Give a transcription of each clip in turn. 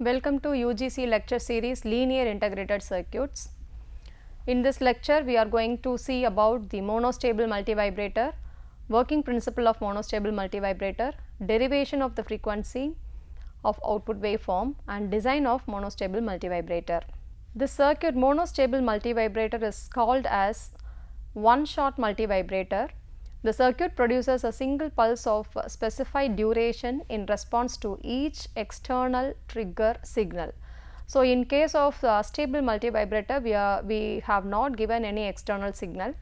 Welcome to UGC lecture series Linear Integrated Circuits. In this lecture, we are going to see about the monostable multivibrator, working principle of monostable multivibrator, derivation of the frequency of output waveform and design of monostable multivibrator. This circuit monostable multivibrator is called as one-shot multivibrator. The circuit produces a single pulse of specified duration in response to each external trigger signal. So, in case of stable multivibrator, we have not given any external signal,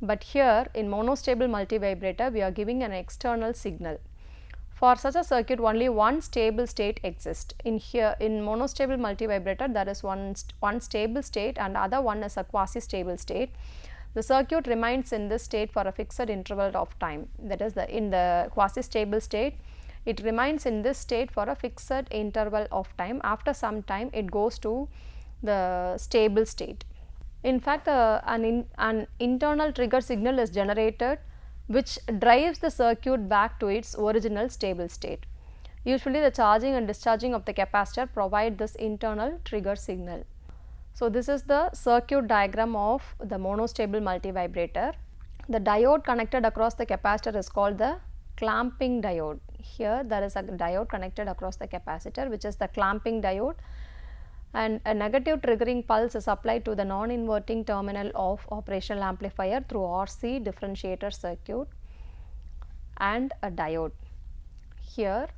but here in monostable multivibrator we are giving an external signal. For such a circuit, only one stable state exists. In monostable multivibrator, there is one stable state and other one is a quasi-stable state. The circuit remains in this state for a fixed interval of time, that is in the quasi-stable state, it remains in this state for a fixed interval of time. After some time it goes to the stable state. In fact, an internal trigger signal is generated which drives the circuit back to its original stable state. Usually the charging and discharging of the capacitor provide this internal trigger signal. So, this is the circuit diagram of the monostable multivibrator. The diode connected across the capacitor is called the clamping diode. Here there is a diode connected across the capacitor, which is the clamping diode, and a negative triggering pulse is applied to the non-inverting terminal of operational amplifier through RC differentiator circuit and a diode. Here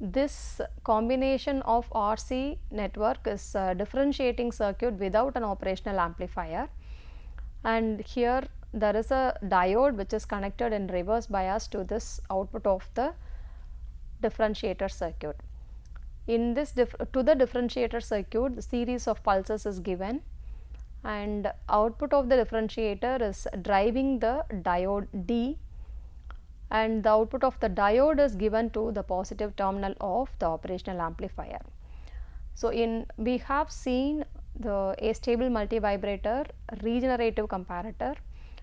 this combination of RC network is a differentiating circuit without an operational amplifier, and here there is a diode which is connected in reverse bias to this output of the differentiator circuit. In this to the differentiator circuit, the series of pulses is given and output of the differentiator is driving the diode D, and the output of the diode is given to the positive terminal of the operational amplifier. So, we have seen the astable multivibrator, regenerative comparator,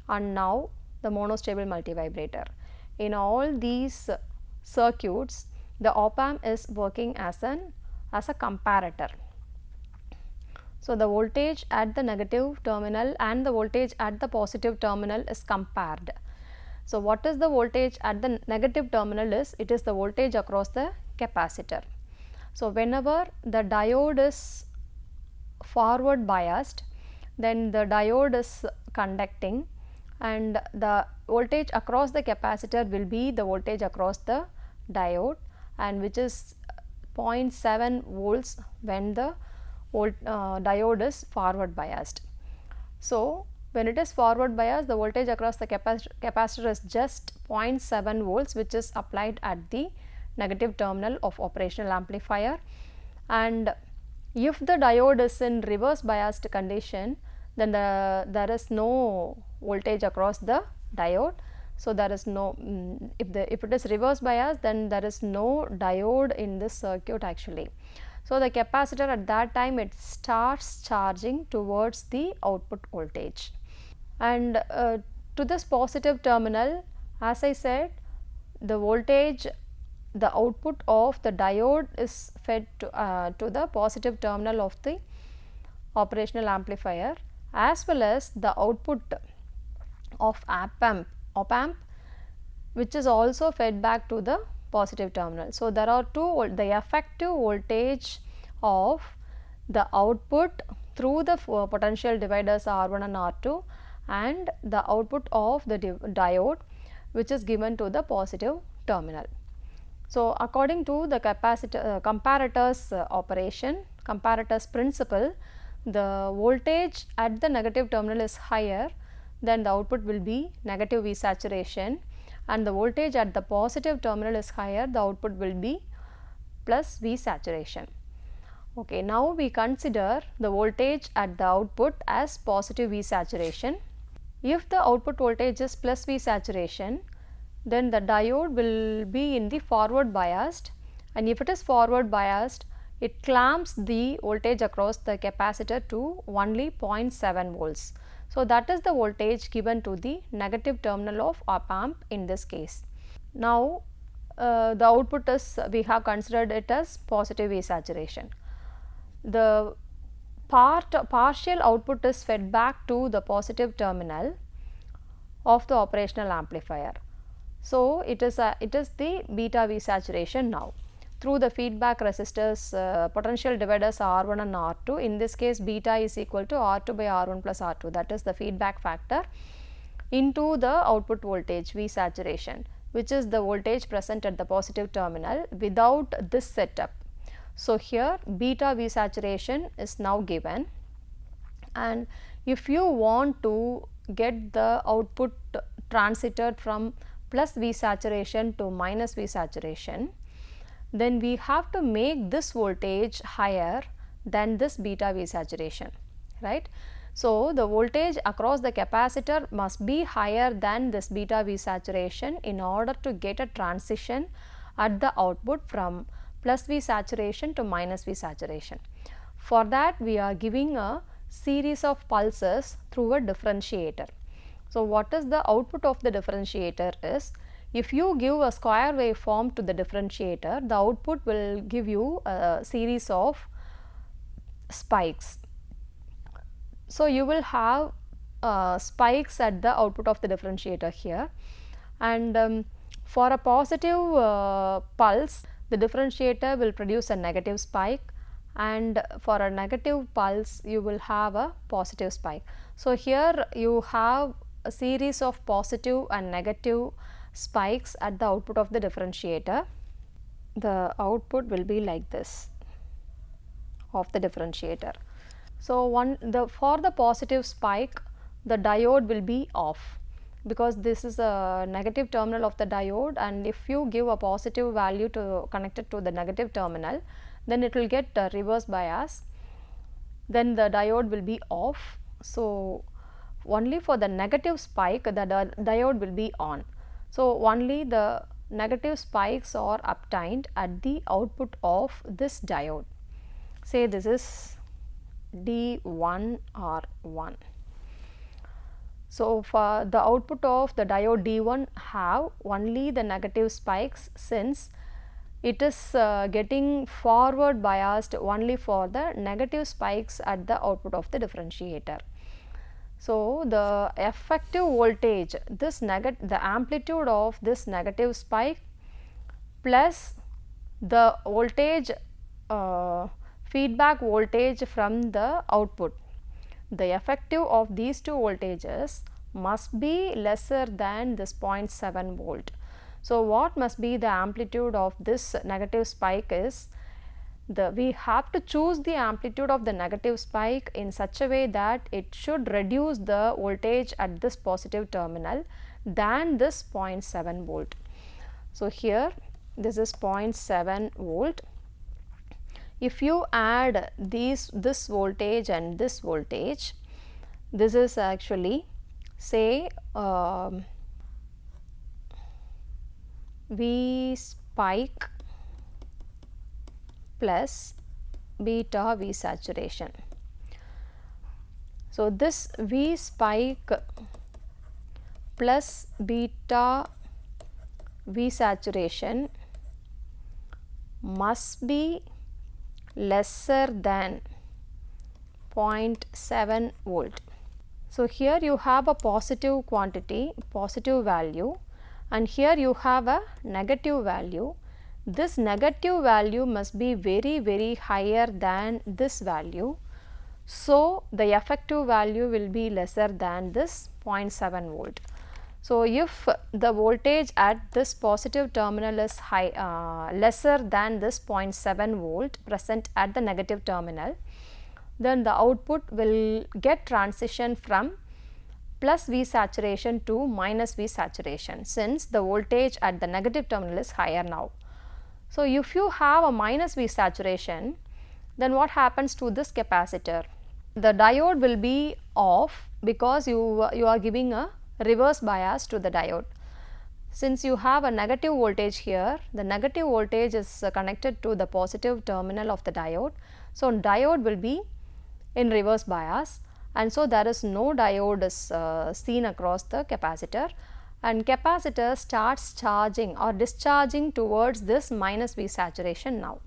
and now the monostable multivibrator. In all these circuits, the op-amp is working as a comparator. So, the voltage at the negative terminal and the voltage at the positive terminal is compared. So, what is the voltage at the negative terminal is? It is the voltage across the capacitor. So, whenever the diode is forward biased, then the diode is conducting and the voltage across the capacitor will be the voltage across the diode, and which is 0.7 volts when the diode is forward biased. So, when it is forward biased, the voltage across the capacitor is just 0.7 volts, which is applied at the negative terminal of operational amplifier, and if the diode is in reverse biased condition, then there is no voltage across the diode. So, there is no if it is reverse bias, then there is no diode in this circuit actually. So, the capacitor at that time it starts charging towards the output voltage, and to this positive terminal, as I said, the voltage, the output of the diode is fed to the positive terminal of the operational amplifier, as well as the output of op-amp, which is also fed back to the positive terminal. So, there are the effective voltage of the output through the potential dividers R1 and R2 and the output of the diode, which is given to the positive terminal. So, according to the comparator's operation, comparator's principle, the voltage at the negative terminal is higher, then the output will be negative V saturation, and the voltage at the positive terminal is higher, the output will be plus V saturation. Okay, now we consider the voltage at the output as positive V saturation. If the output voltage is plus V saturation, then the diode will be in the forward biased, and if it is forward biased, it clamps the voltage across the capacitor to only 0.7 volts. So, that is the voltage given to the negative terminal of op-amp in this case. Now, the output is, we have considered it as positive V saturation. the partial output is fed back to the positive terminal of the operational amplifier. So, it is the beta V saturation now through the feedback resistors potential dividers R1 and R2. In this case, beta is equal to R2 by R1 plus R2, that is the feedback factor, into the output voltage V saturation, which is the voltage present at the positive terminal without this setup. So, here beta V saturation is now given, and if you want to get the output transited from plus V saturation to minus V saturation, then we have to make this voltage higher than this beta V saturation, right. So, the voltage across the capacitor must be higher than this beta V saturation in order to get a transition at the output from plus V saturation to minus V saturation. For that, we are giving a series of pulses through a differentiator. So, what is the output of the differentiator is, if you give a square waveform to the differentiator, the output will give you a series of spikes. So, you will have spikes at the output of the differentiator here, and for a positive pulse, the differentiator will produce a negative spike, and for a negative pulse you will have a positive spike. So, here you have a series of positive and negative spikes at the output of the differentiator. The output will be like this of the differentiator. So, for the positive spike, the diode will be off, because this is a negative terminal of the diode, and if you give a positive value to connected to the negative terminal, then it will get reverse bias, then the diode will be off. So, only for the negative spike the diode will be on. So, only the negative spikes are obtained at the output of this diode. Say this is D1 R1. So, for the output of the diode D1 have only the negative spikes, since it is getting forward biased only for the negative spikes at the output of the differentiator. So, the effective voltage, the amplitude of this negative spike plus the voltage feedback voltage from the output, the effective of these two voltages must be lesser than this 0.7 volt. So, what must be the amplitude of this negative spike is, we have to choose the amplitude of the negative spike in such a way that it should reduce the voltage at this positive terminal than this 0.7 volt. So, here this is 0.7 volt. If you add this voltage and this voltage, this is actually say V spike plus beta V saturation. So, this V spike plus beta V saturation must be lesser than 0.7 volt. So, here you have a positive quantity, positive value, and here you have a negative value. This negative value must be very higher than this value. So, the effective value will be lesser than this 0.7 volt. So, if the voltage at this positive terminal is lesser than this 0.7 volt present at the negative terminal, then the output will get transition from plus V saturation to minus V saturation, since the voltage at the negative terminal is higher now. So, if you have a minus V saturation, then what happens to this capacitor? The diode will be off, because you are giving a reverse bias to the diode. Since you have a negative voltage here, the negative voltage is connected to the positive terminal of the diode. So, diode will be in reverse bias, and so there is no diode is seen across the capacitor, and capacitor starts charging or discharging towards this minus V saturation now.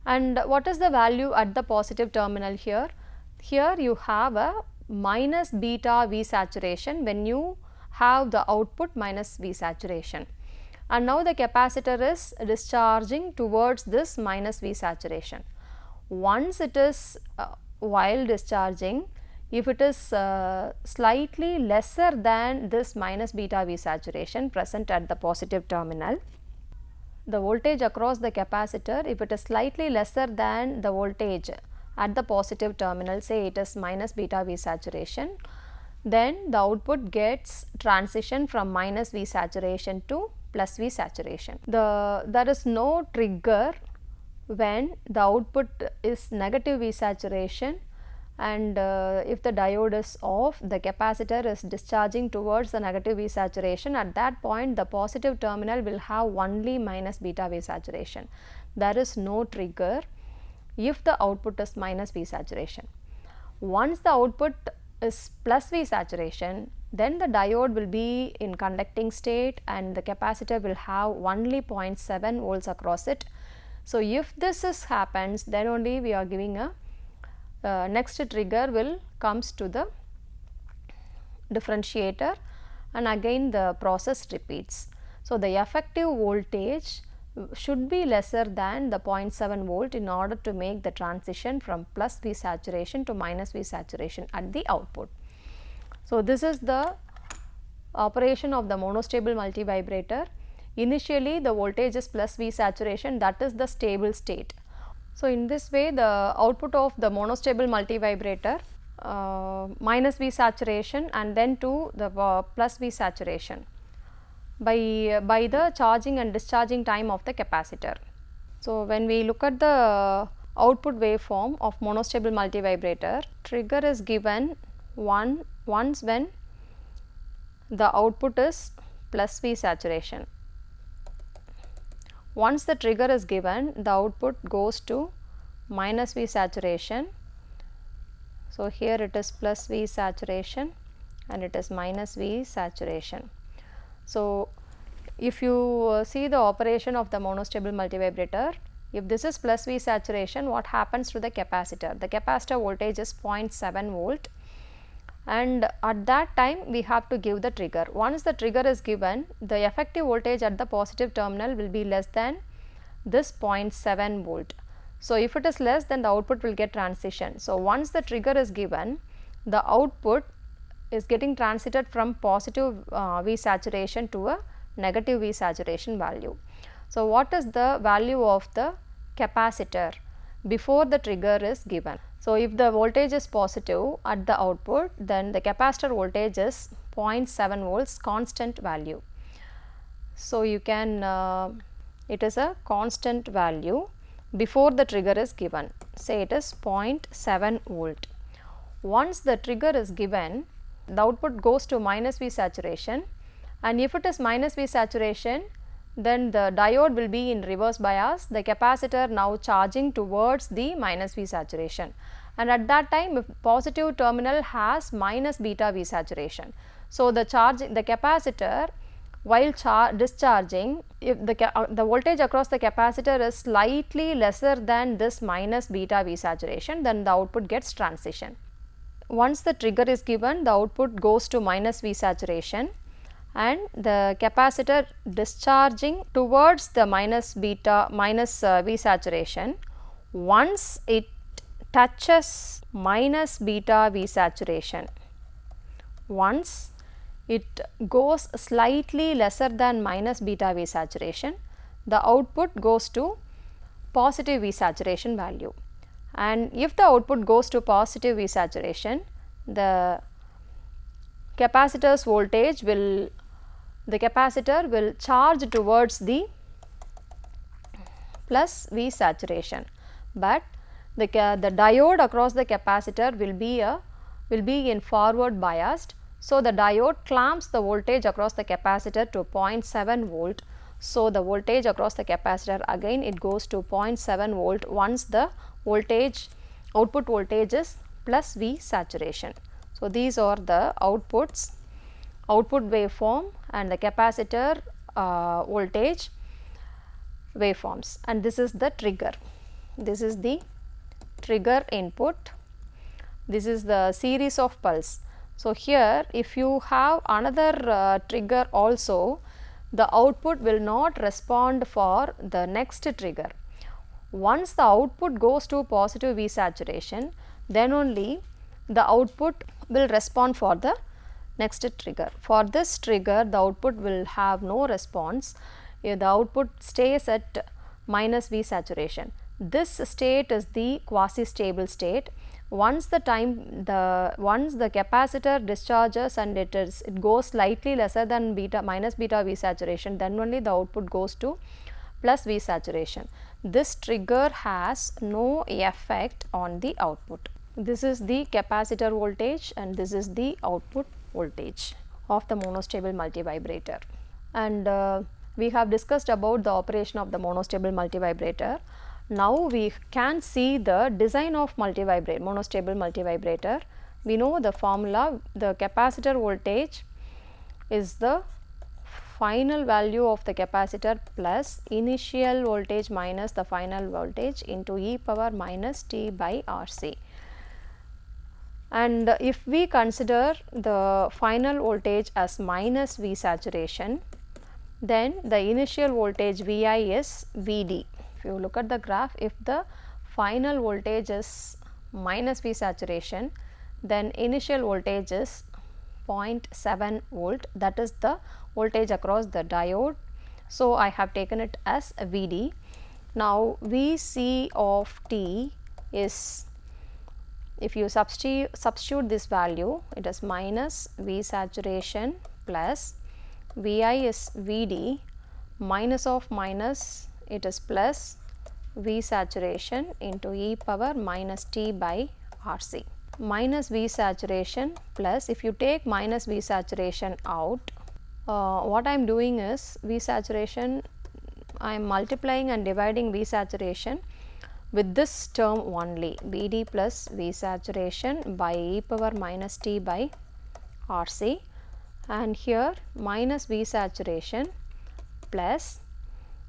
And what is the value at the positive terminal here? Here you have a minus beta V saturation when you have the output minus V saturation. And now the capacitor is discharging towards this minus V saturation. Once it is while discharging, if it is slightly lesser than this minus beta V saturation present at the positive terminal, the voltage across the capacitor, if it is slightly lesser than the voltage at the positive terminal, say it is minus beta V saturation, then the output gets transition from minus V saturation to plus V saturation. There is no trigger when the output is negative V saturation, and if the diode is off, the capacitor is discharging towards the negative V saturation. At that point, the positive terminal will have only minus beta V saturation. There is no trigger if the output is minus V saturation. Once the output is plus V saturation, then the diode will be in conducting state and the capacitor will have only 0.7 volts across it. So, if this happens, then only we are giving a next trigger will comes to the differentiator, and again the process repeats. So, the effective voltage should be lesser than the 0.7 volt in order to make the transition from plus V saturation to minus V saturation at the output. So, this is the operation of the monostable multivibrator. Initially the voltage is plus V saturation, that is the stable state. So, in this way the output of the monostable multivibrator minus V saturation and then to the plus V saturation by the charging and discharging time of the capacitor. So, when we look at the output waveform of monostable multivibrator, trigger is given once when the output is plus V saturation. Once the trigger is given, the output goes to minus V saturation. So, here it is plus V saturation and it is minus V saturation. So, if you see the operation of the monostable multivibrator, if this is plus V saturation, what happens to the capacitor? The capacitor voltage is 0.7 volt, and at that time we have to give the trigger. Once the trigger is given, the effective voltage at the positive terminal will be less than this 0.7 volt. So, if it is less, then the output will get transition. So, once the trigger is given, the output is getting transited from positive V saturation to a negative V saturation value. So, what is the value of the capacitor before the trigger is given? So, if the voltage is positive at the output, then the capacitor voltage is 0.7 volts constant value. So, you can it is a constant value before the trigger is given, say it is 0.7 volt. Once the trigger is given, the output goes to minus V saturation, and if it is minus V saturation, then the diode will be in reverse bias, the capacitor now charging towards the minus V saturation, and at that time if positive terminal has minus beta V saturation. So, the capacitor while discharging, if the voltage across the capacitor is slightly lesser than this minus beta V saturation, then the output gets transition. Once the trigger is given, the output goes to minus V saturation and the capacitor discharging towards the minus V saturation. Once it touches minus beta V saturation, once it goes slightly lesser than minus beta V saturation, the output goes to positive V saturation value, and if the output goes to positive V saturation, the capacitor's voltage will, the capacitor will charge towards the plus V saturation, but the diode across the capacitor will be in forward biased. So, the diode clamps the voltage across the capacitor to 0.7 volt. So, the voltage across the capacitor again it goes to 0.7 volt once the output voltage is plus V saturation. So, these are the output waveform and the capacitor voltage waveforms, and this is the trigger. this is the trigger input, this is the series of pulse. So, here if you have another trigger also, the output will not respond for the next trigger. Once the output goes to positive V saturation, then only the output will respond for the next trigger. For this trigger, the output will have no response. The output stays at minus V saturation. This state is the quasi stable state. Once the capacitor discharges and it goes slightly lesser than minus beta V saturation, then only the output goes to plus V saturation. This trigger has no effect on the output. This is the capacitor voltage and this is the output voltage of the monostable multivibrator. And we have discussed about the operation of the monostable multivibrator. Now we can see the design of monostable multivibrator. We know the formula. The capacitor voltage is the final value of the capacitor plus initial voltage minus the final voltage into e power minus t by RC. And if we consider the final voltage as minus V saturation, then the initial voltage Vi is Vd. If you look at the graph, if the final voltage is minus V saturation, then initial voltage is 0.7 volt, that is the voltage across the diode. So, I have taken it as Vd. Now, Vc of t is, if you substitute this value, it is minus V saturation plus Vi is Vd, minus of minus, it is plus V saturation into e power minus t by RC. Minus V saturation plus, if you take minus V saturation out, what I am doing is V saturation, I am multiplying and dividing V saturation with this term only, Vd plus V saturation by e power minus t by RC, and here minus V saturation plus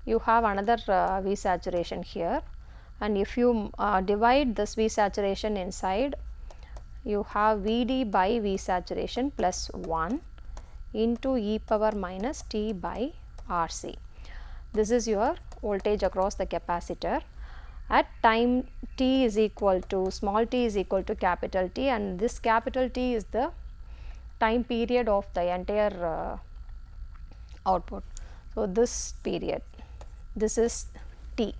you have another V saturation here, and if you divide this V saturation inside, you have Vd by V saturation plus 1 into e power minus t by RC. This is your voltage across the capacitor at time t is equal to, small t is equal to capital T, and this capital T is the time period of the entire output. So, this period, this is t.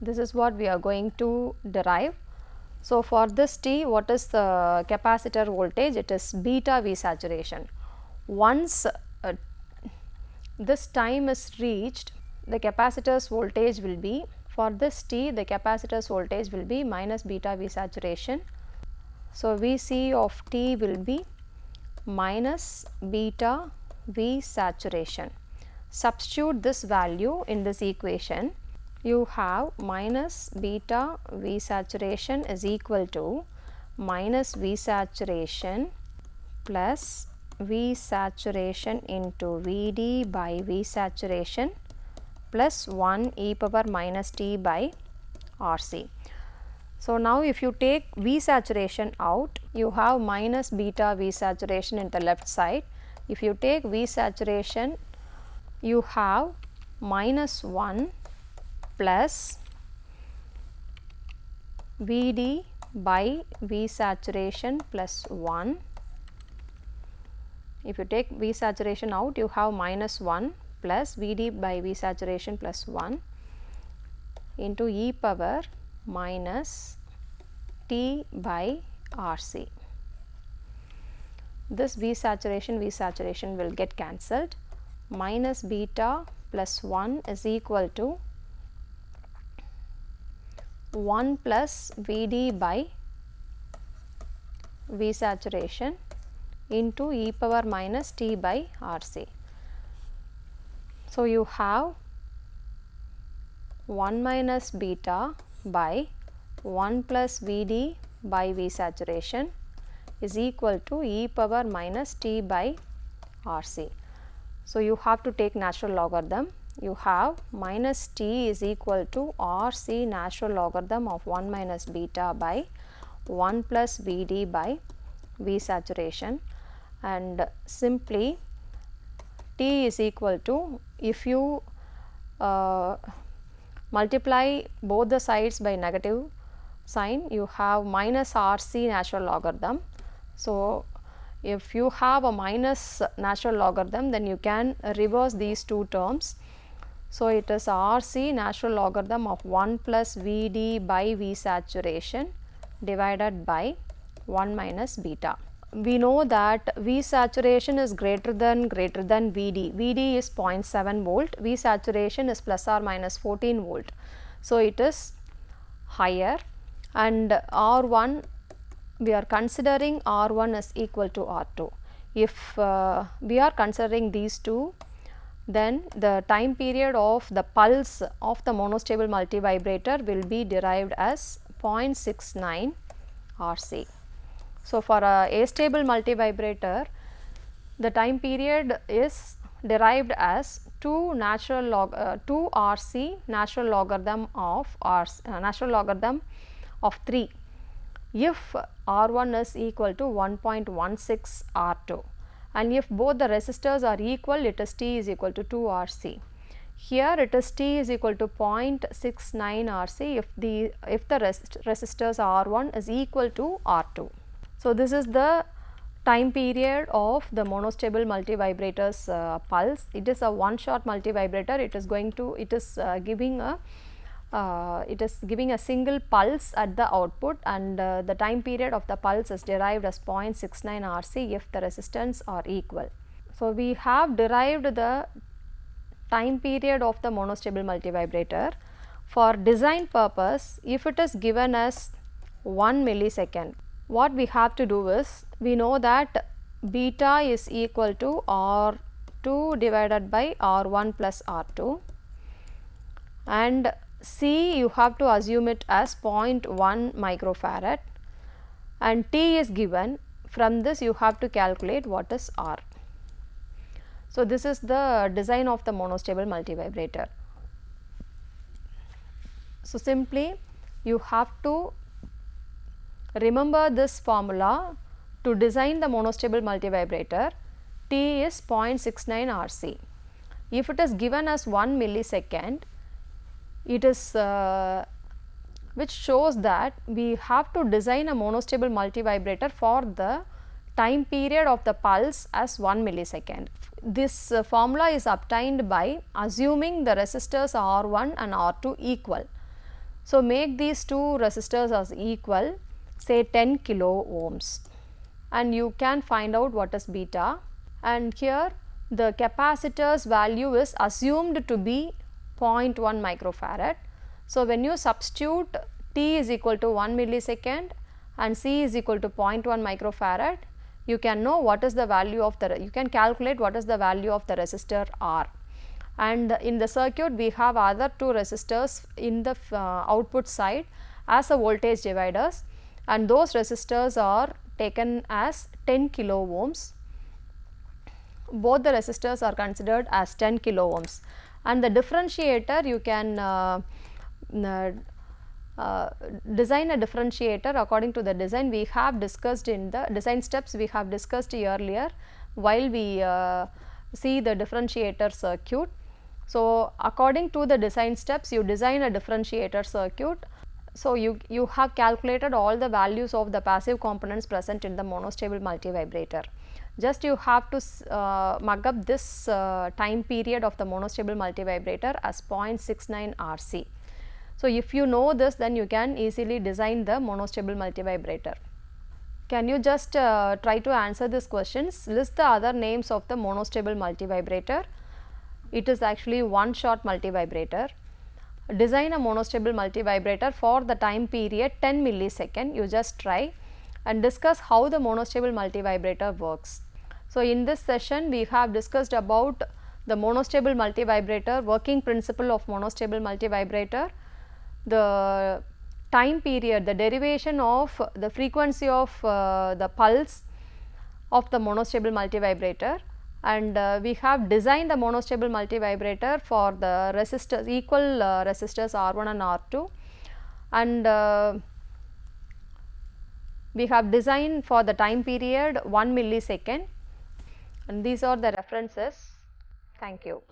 This is what we are going to derive. So, for this t, what is the capacitor voltage? It is beta V saturation. Once this time is reached, the capacitor's voltage will be, for this t, the capacitor's voltage will be minus beta V saturation. So, Vc of t will be minus beta V saturation. Substitute this value in this equation, you have minus beta V saturation is equal to minus V saturation plus V saturation into Vd by V saturation plus 1 e power minus t by Rc. So, now if you take V saturation out, you have minus beta V saturation in the left side. If you take V saturation, you have minus 1 plus Vd by V saturation plus 1. If you take V saturation out, you have minus 1 plus Vd by V saturation plus 1 into e power minus t by Rc. This V saturation will get cancelled. Minus beta plus 1 is equal to 1 plus Vd by V saturation into e power minus t by Rc. So, you have 1 minus beta by 1 plus Vd by V saturation is equal to e power minus t by Rc. So, you have to take natural logarithm. you have minus T is equal to RC natural logarithm of 1 minus beta by 1 plus Vd by V saturation, and simply T is equal to, if you multiply both the sides by negative sign, you have minus RC natural logarithm. So, if you have a minus natural logarithm, then you can reverse these two terms. So, it is RC natural logarithm of 1 plus Vd by V saturation divided by 1 minus beta. We know that V saturation is greater than Vd. Vd is 0.7 volt, V saturation is plus or minus 14 volt. So, it is higher, and R1, we are considering R1 is equal to R2. If we are considering these two, then the time period of the pulse of the monostable multivibrator will be derived as 0.69 Rc. So, for a astable multivibrator, the time period is derived as 2 Rc natural logarithm of 3 if R1 is equal to 1.16 R2, and if both the resistors are equal, it is T is equal to 2 Rc. Here it is T is equal to 0.69 Rc if the resistors R1 is equal to R2. So, this is the time period of the monostable multivibrator's pulse. It is a one shot multivibrator. It is giving a single pulse at the output, and the time period of the pulse is derived as 0.69 Rc if the resistance are equal. So, we have derived the time period of the monostable multivibrator. For design purpose, if it is given as 1 millisecond, what we have to do is, we know that beta is equal to R2 divided by R1 plus R2, and C you have to assume it as 0.1 microfarad, and T is given. From this you have to calculate what is R. So, this is the design of the monostable multivibrator. So, simply you have to remember this formula to design the monostable multivibrator. T is 0.69 Rc. If it is given as 1 millisecond, it is which shows that we have to design a monostable multivibrator for the time period of the pulse as 1 millisecond. This formula is obtained by assuming the resistors R1 and R2 equal. So, make these two resistors as equal, say 10 kilo ohms, and you can find out what is beta, and here the capacitor's value is assumed to be 0.1 microfarad. So, when you substitute T is equal to 1 millisecond and C is equal to 0.1 microfarad, you can know what is the value of you can calculate what is the value of the resistor R. And in the circuit we have other two resistors in the output side as a voltage dividers, and those resistors are taken as 10 kilo ohms. Both the resistors are considered as 10 kilo ohms, and the differentiator you can design a differentiator according to the design we have discussed in the design steps we have discussed earlier while we see the differentiator circuit. So, according to the design steps you design a differentiator circuit. So, you have calculated all the values of the passive components present in the monostable multivibrator. Just you have to mug up this time period of the monostable multivibrator as 0.69 Rc. So, if you know this, then you can easily design the monostable multivibrator. Can you just try to answer these questions? List the other names of the monostable multivibrator. It is actually one shot multivibrator. Design a monostable multivibrator for the time period 10 millisecond. You just try and discuss how the monostable multivibrator works. So, in this session we have discussed about the monostable multivibrator, working principle of monostable multivibrator, the time period, the derivation of the frequency of the pulse of the monostable multivibrator, and we have designed the monostable multivibrator for the resistors, equal resistors R1 and R2, and we have designed for the time period 1 millisecond, and these are the references. Thank you.